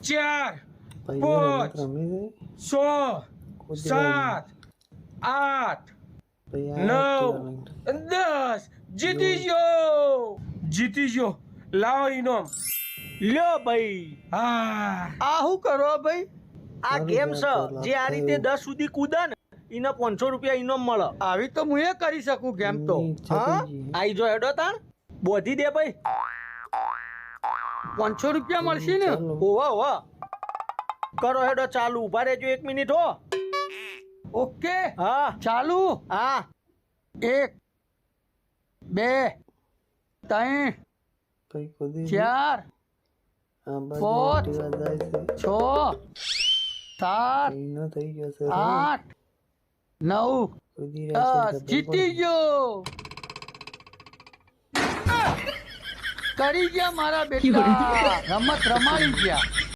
4 ભાઈ 5 રમી 6 7 8 9 10 જીતી ગયો લાવો ઇનામ લ્યો ભાઈ હા આ શું કરો ભાઈ આ મારું ગેમ છે ધ્યાન તો જે આ રીતે લાગતું. 10 સુધી કૂદે ને એને 500 રૂપિયા ઇનામ મળે આવી તો હું એ કરી શકું ગેમ તો હા આઈ જો હેડો તાણ બોધી દે ભાઈ 500 રૂપિયા મળશે ને ચાલો. ઓવા ઓવા કરો હેડો ચાલુ ઉભા રહેજો 1 મિનિટ હો ઓકે હા ચાલુ હા 1 2 3 ભાઈ કુદી 4 આ બાજુ પોચ. એક્ટિવા જાય છે 6 7 એનો થઈ ગયો છે 8 9 કૂદી રહ્યા છે જીતી ગયો કરી ગયા મારા બેટા રમત રમાડી ગયા